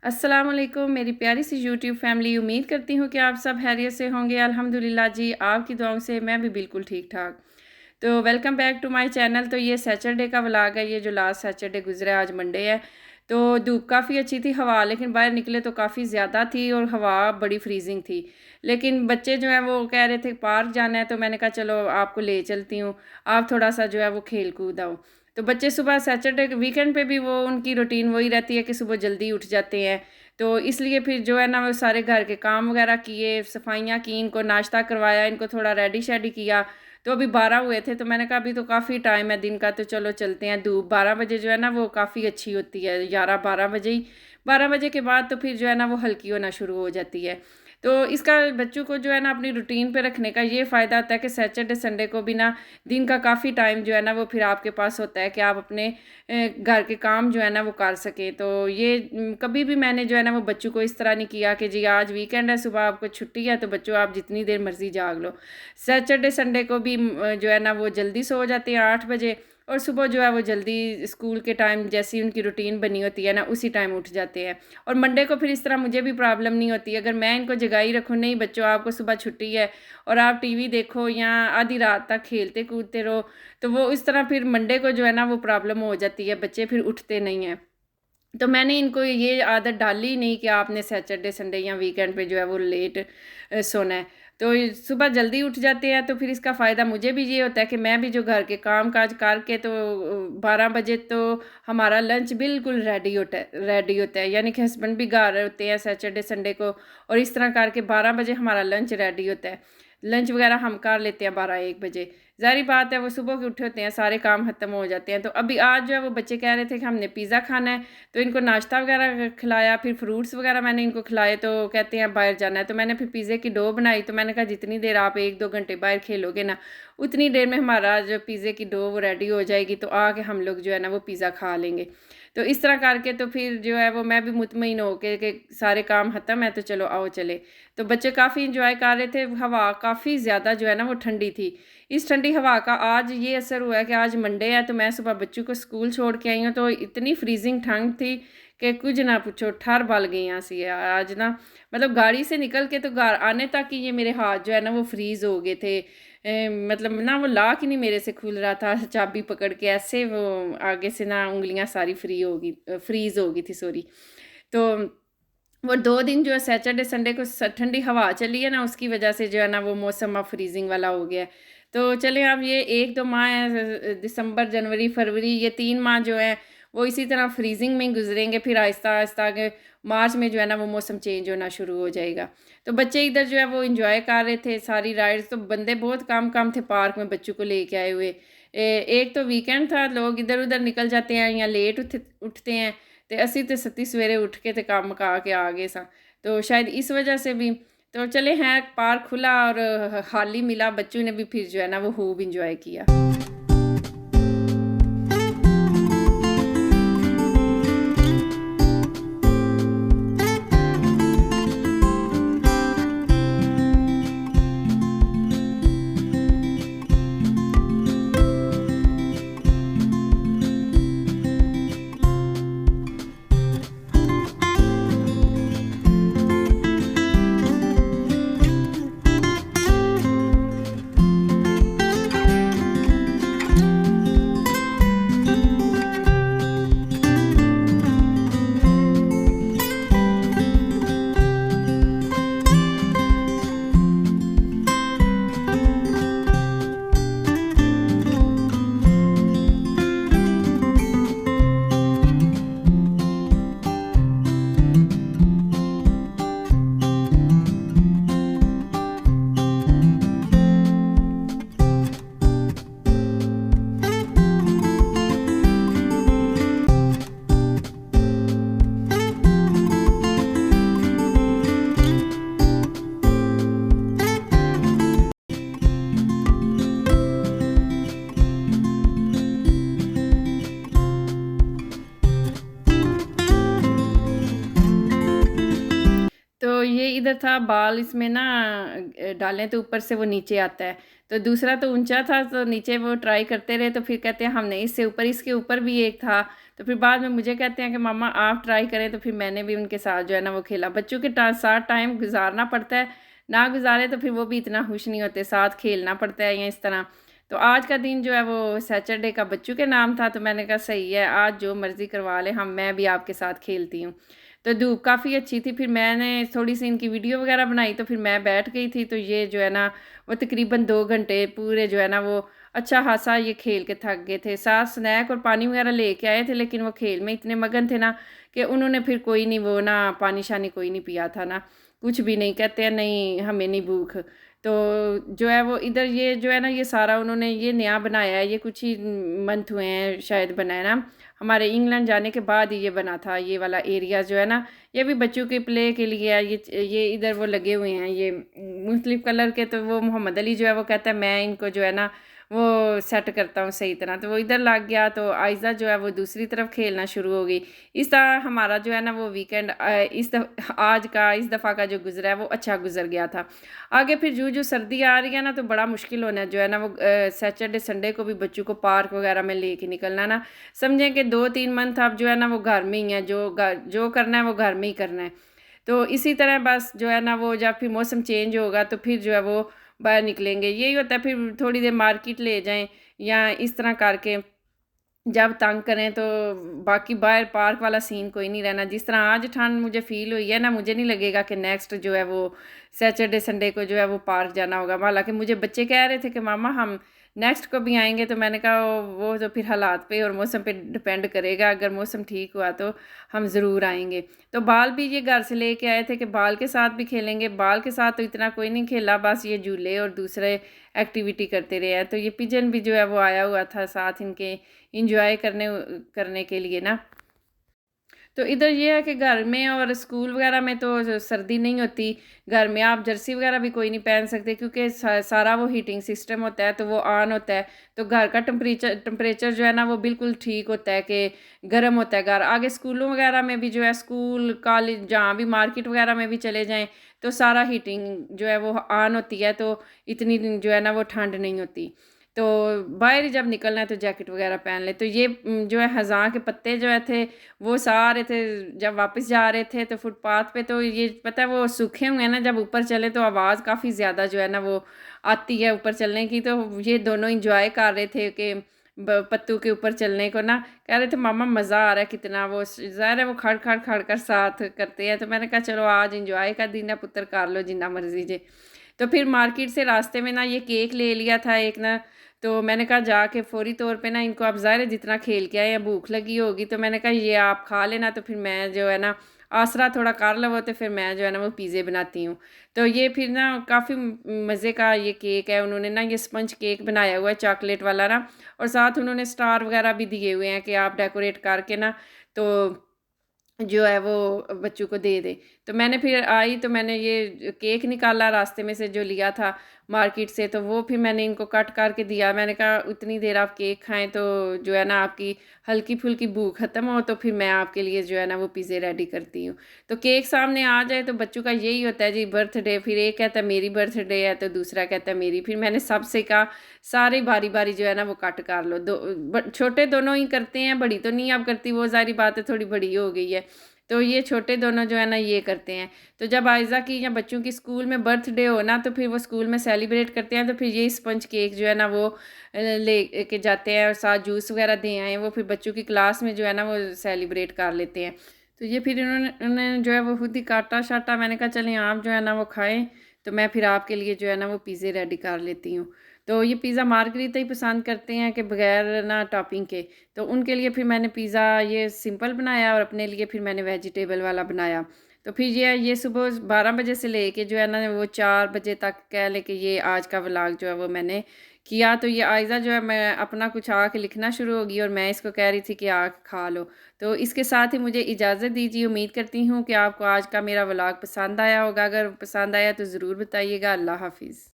अस्सलाम वालेकुम मेरी प्यारी सी यूट्यूब फैमिली। उम्मीद करती हूँ कि आप सब खैरियत से होंगे। अल्हम्दुलिल्लाह जी, आपकी दुआओं से मैं भी बिल्कुल ठीक ठाक। तो welcome back to my channel. तो ये सैटरडे का व्लॉग है, ये जो लास्ट सैटरडे गुजरा, आज मंडे है। तो धूप काफ़ी अच्छी थी, हवा लेकिन बाहर निकले तो काफ़ी ज़्यादा थी और हवा बड़ी फ्रीजिंग थी। लेकिन बच्चे जो हैं वो कह रहे थे पार्क जाना है, तो मैंने कहा चलो आपको ले चलती हूँ, आप थोड़ा सा जो है वो खेल कूद आओ। तो बच्चे सुबह सैटरडे वीकेंड पे भी वो उनकी रूटीन वही रहती है कि सुबह जल्दी उठ जाते हैं। तो इसलिए फिर जो है ना वो सारे घर के काम वगैरह किए, सफाइयाँ की, इनको नाश्ता करवाया, इनको थोड़ा रेडी शेडी किया। तो अभी 12 हुए थे, तो मैंने कहा अभी तो काफ़ी टाइम है दिन का, तो चलो चलते हैं। धूप 12 बजे जो है ना वो काफ़ी अच्छी होती है, 11-12 बजे ही। 12 बजे के बाद तो फिर जो है ना वो हल्की होना शुरू हो जाती है। तो इसका बच्चों को जो है ना अपनी रूटीन पे रखने का ये फ़ायदा होता है कि सैटरडे संडे को भी ना दिन का काफ़ी टाइम जो है ना वो फिर आपके पास होता है कि आप अपने घर के काम जो है ना वो कर सकें। तो ये कभी भी मैंने जो है ना वो बच्चों को इस तरह नहीं किया कि जी आज वीकेंड है, सुबह आपको छुट्टी है तो बच्चों आप जितनी देर मर्ज़ी जाग लो। सैटरडे संडे को भी जो है ना वो जल्दी सो जाते हैं 8 बजे, और सुबह जो है वो जल्दी स्कूल के टाइम जैसी उनकी रूटीन बनी होती है ना उसी टाइम उठ जाते हैं। और मंडे को फिर इस तरह मुझे भी प्रॉब्लम नहीं होती, अगर मैं इनको जगाई रखूँ, नहीं बच्चों आपको सुबह छुट्टी है और आप टीवी देखो या आधी रात तक खेलते कूदते रहो, तो वो इस तरह फिर मंडे को जो है ना वो प्रॉब्लम हो जाती है, बच्चे फिर उठते नहीं हैं। तो मैंने इनको ये आदत डाली नहीं कि आपने सैटरडे संडे या वीकेंड पे जो है वो लेट सोना है। तो ये सुबह जल्दी उठ जाते हैं, तो फिर इसका फ़ायदा मुझे भी ये होता है कि मैं भी जो घर के काम काज करके तो 12 बजे तो हमारा लंच बिल्कुल रेडी होता है, यानी कि हस्बैंड भी घर होते हैं सैटरडे संडे को, और इस तरह करके 12 बजे हमारा लंच रेडी होता है। लंच वगैरह हम कर लेते हैं 12-1 बजे। ज़ाहिर बात है वो सुबह के उठे होते हैं, सारे काम ख़त्म हो जाते हैं। तो अभी आज जो है वो बच्चे कह रहे थे कि हमने पिज़्ज़ा खाना है, तो इनको नाश्ता वगैरह खिलाया, फिर फ्रूट्स वगैरह मैंने इनको खिलाए, तो कहते हैं बाहर जाना है। तो मैंने फिर पिज़्ज़े की डो बनाई, तो मैंने कहा जितनी देर आप 1-2 घंटे बाहर खेलोगे ना, उतनी देर में हमारा जो पिज़्ज़े की डो वो रेडी हो जाएगी, तो आके हम लोग जो है ना वो पिज़्ज़ा खा लेंगे। तो इस तरह करके तो फिर जो है वो मैं भी मुतमईन हो के कि सारे काम ख़त्म है तो चलो आओ चले। तो बच्चे काफ़ी इंजॉय कर रहे थे, हवा काफ़ी ज़्यादा जो है ना वो ठंडी थी। इस ठंडी हवा का आज ये असर हुआ है कि आज मंडे है, तो मैं सुबह बच्चों को स्कूल छोड़ के आई हूँ, तो इतनी फ्रीजिंग ठंड थी कि कुछ ना पूछो, ठर बल गई यहाँ से आज ना। मतलब गाड़ी से निकल के तो घर आने तक ही ये मेरे हाथ जो है ना वो फ्रीज़ हो गए थे। मतलब ना वो लॉक ही नहीं मेरे से खुल रहा था, चाबी पकड़ के ऐसे वो आगे से ना उंगलियां सारी फ्रीज़ हो गई थी, सॉरी। तो वो 2 दिन जो है सैटरडे संडे को ठंडी हवा चली है ना, उसकी वजह से जो है ना वो मौसम अब फ्रीजिंग वाला हो गया है। तो चलें, अब ये 1-2 माह है, दिसंबर, जनवरी, फरवरी, ये 3 माह जो है वो इसी तरह फ्रीजिंग में ही गुजरेंगे। फिर आहिस्ता आहिस्ता आगे मार्च में जो है ना वो मौसम चेंज होना शुरू हो जाएगा। तो बच्चे इधर जो है वो इंजॉय कर रहे थे सारी राइड्स। तो बंदे बहुत कम कम थे पार्क में बच्चों को लेके आए हुए। एक तो वीकेंड था, लोग इधर उधर निकल जाते हैं या लेट उठते हैं, तो असी तो सती सवेरे उठ के तो काम मुका के आ गए सा। तो शायद इस वजह से भी तो चले हैं, पार्क खुला और खाली मिला, बच्चों ने भी फिर जो है ना वो खूब इंजॉय किया। तो ये इधर था बाल, इसमें ना डालें तो ऊपर से वो नीचे आता है। तो दूसरा तो ऊंचा था, तो नीचे वो ट्राई करते रहे, तो फिर कहते हैं हमने इससे ऊपर, इसके ऊपर भी एक था, तो फिर बाद में मुझे कहते हैं कि मम्मा आप ट्राई करें, तो फिर मैंने भी उनके साथ जो है ना वो खेला। बच्चों के साथ टाइम गुजारना पड़ता है, ना गुजारे तो फिर वो भी इतना खुश नहीं होते, साथ खेलना पड़ता है या इस तरह। तो आज का दिन जो है वो सैटरडे का बच्चों के नाम था, तो मैंने कहा सही है, आज जो मर्ज़ी करवा लें, मैं भी आपके साथ खेलती हूँ। तो धूप काफ़ी अच्छी थी, फिर मैंने थोड़ी सी इनकी वीडियो वगैरह बनाई, तो फिर मैं बैठ गई थी। तो ये जो है ना वो तकरीबन 2 घंटे पूरे जो है ना वो अच्छा खासा ये खेल के थक गए थे। साथ स्नैक और पानी वगैरह लेके आए थे, लेकिन वो खेल में इतने मगन थे ना कि उन्होंने फिर कोई नहीं, वो ना पानी शानी कोई नहीं पिया था ना कुछ भी नहीं। कहते हैं नहीं हमें नहीं भूख। तो जो है वो इधर ये जो है ना ये सारा उन्होंने ये नया बनाया है, ये कुछ ही मंथ हुए हैं शायद बनाया ना, हमारे इंग्लैंड जाने के बाद ही ये बना था। ये वाला एरिया जो है ना ये भी बच्चों के प्ले के लिए है। ये इधर वो लगे हुए हैं ये मुख्तलिफ कलर के। तो वो मोहम्मद अली जो है वो कहता है मैं इनको जो है ना वो सेट करता हूँ सही तरह। तो वो इधर लग गया, तो आयज़ा जो है वो दूसरी तरफ खेलना शुरू हो गई। इस तरह हमारा जो है ना वो वीकेंड इस दफ़ा का जो गुजरा है वो अच्छा गुजर गया था। आगे फिर जो सर्दी आ रही है ना तो बड़ा मुश्किल होना जो है ना वो सैटरडे संडे को भी बच्चों को पार्क वगैरह में लेके निकलना ना। समझें कि 2-3 मंथ अब जो है ना वो घर में ही है, जो करना है वो घर में ही करना है। तो इसी तरह बस जो है ना वो जब फिर मौसम चेंज होगा तो फिर जो है वो बाहर निकलेंगे। यही होता है, फिर थोड़ी देर मार्केट ले जाएं या इस तरह करके जब तंग करें। तो बाकी बाहर पार्क वाला सीन कोई नहीं रहना। जिस तरह आज ठंड मुझे फ़ील हुई है ना, मुझे नहीं लगेगा कि नेक्स्ट जो है वो सैटरडे संडे को जो है वो पार्क जाना होगा। हालांकि मुझे बच्चे कह रहे थे कि मामा हम नेक्स्ट को भी आएंगे, तो मैंने कहा वो तो फिर हालात पे और मौसम पे डिपेंड करेगा। अगर मौसम ठीक हुआ तो हम ज़रूर आएंगे। तो बाल भी ये घर से लेके आए थे कि बाल के साथ भी खेलेंगे। बाल के साथ तो इतना कोई नहीं खेला, बस ये झूले और दूसरे एक्टिविटी करते रहे हैं। तो ये पिजन भी जो है वो आया हुआ था साथ इनके इंजॉय करने करने के लिए ना। तो इधर ये है कि घर में और स्कूल वगैरह में तो सर्दी नहीं होती। घर में आप जर्सी वगैरह भी कोई नहीं पहन सकते, क्योंकि सारा वो हीटिंग सिस्टम होता है, तो वो ऑन होता है। तो घर का टेम्परेचर जो है ना वो बिल्कुल ठीक होता है कि गर्म होता है घर। आगे स्कूलों वगैरह में भी जो है स्कूल कॉलेज जहाँ भी मार्केट वगैरह में भी चले जाएँ तो सारा हीटिंग जो है वो ऑन होती है, तो इतनी जो है ना वो ठंड नहीं होती। तो बाहर जब निकलना है तो जैकेट वगैरह पहन ले। तो ये जो है ख़ज़ां के पत्ते जो है थे वो सारे थे, जब वापस जा रहे थे तो फुटपाथ पे, तो ये पता है वो सूखे हुए हैं ना, जब ऊपर चले तो आवाज़ काफ़ी ज़्यादा जो है ना वो आती है ऊपर चलने की। तो ये दोनों इंजॉय कर रहे थे कि पत्तों के ऊपर चलने को ना। कह रहे थे मामा मज़ा आ रहा है कितना। वो ज़ाहिर है वो खड़ खड़ खड़ कर साथ करते हैं। तो मैंने कहा चलो आज इंजॉय का दिन है पुत्र, कर लो जितना मर्जी जे। तो फिर मार्केट से रास्ते में ना ये केक ले लिया था एक ना। तो मैंने कहा जाके फ़ौरी तौर पे ना इनको, आप ज़ाहिर है जितना खेल के आए या भूख लगी होगी, तो मैंने कहा ये आप खा लेना। तो फिर मैं जो है ना आसरा थोड़ा कर लो, तो फिर मैं जो है ना वो पिज़्ज़े बनाती हूँ। तो ये फिर ना काफ़ी मज़े का ये केक है। उन्होंने ना ये स्पंज केक बनाया हुआ है चॉकलेट वाला ना, और साथ उन्होंने स्टार वगैरह भी दिए हुए हैं कि आप डेकोरेट करके ना तो जो है वो बच्चों को दे दे। तो मैंने फिर आई तो मैंने ये केक निकाला रास्ते में से जो लिया था मार्केट से, तो वो फिर मैंने इनको कट करके दिया। मैंने कहा उतनी देर आप केक खाएं तो जो है ना आपकी हल्की फुल्की भूख ख़त्म हो, तो फिर मैं आपके लिए जो है ना वो पिज़्ज़े रेडी करती हूँ। तो केक सामने आ जाए तो बच्चों का यही होता है जी बर्थडे। फिर एक कहता है मेरी बर्थडे है, तो दूसरा कहता है मेरी। फिर मैंने सबसे कहा सारे बारी बारी जो है ना वो कट कर लो। छोटे दोनों ही करते हैं, बड़ी तो नहीं अब करती, वो सारी बात है थोड़ी बड़ी हो गई है। तो ये छोटे दोनों जो है ना ये करते हैं। तो जब आयज़ा की या बच्चों की स्कूल में बर्थडे हो ना, तो फिर वो स्कूल में सेलिब्रेट करते हैं। तो फिर ये स्पंज केक जो है ना वो ले के जाते हैं, और साथ जूस वगैरह दे आए, वो फिर बच्चों की क्लास में जो है ना वो सेलिब्रेट कर लेते हैं। तो ये फिर उन्होंने जो है वो खुद ही काटा शाटा। मैंने कहा चलें आप जो है ना वो खाएं, तो मैं फिर आपके लिए जो है ना वो पिज़्ज़े रेडी कर लेती हूँ। तो ये पिज़्ज़ा मार्गरीटा ही पसंद करते हैं कि बगैर ना टॉपिंग के। तो उनके लिए फिर मैंने पिज़्ज़ा ये सिंपल बनाया, और अपने लिए फिर मैंने वेजिटेबल वाला बनाया। तो फिर ये सुबह 12 बजे से लेके जो है ना वो 4 बजे तक कह लें कि ये आज का व्लॉग जो है वो मैंने किया। तो ये आयज़ा जो है मैं अपना कुछ आके लिखना शुरू होगी, और मैं इसको कह रही थी कि आ खा लो। तो इसके साथ ही मुझे इजाज़त दीजिए। उम्मीद करती हूँ कि आपको आज का मेरा व्लॉग पसंद आया होगा। अगर पसंद आया तो ज़रूर बताइएगा। अल्लाह हाफ़िज़।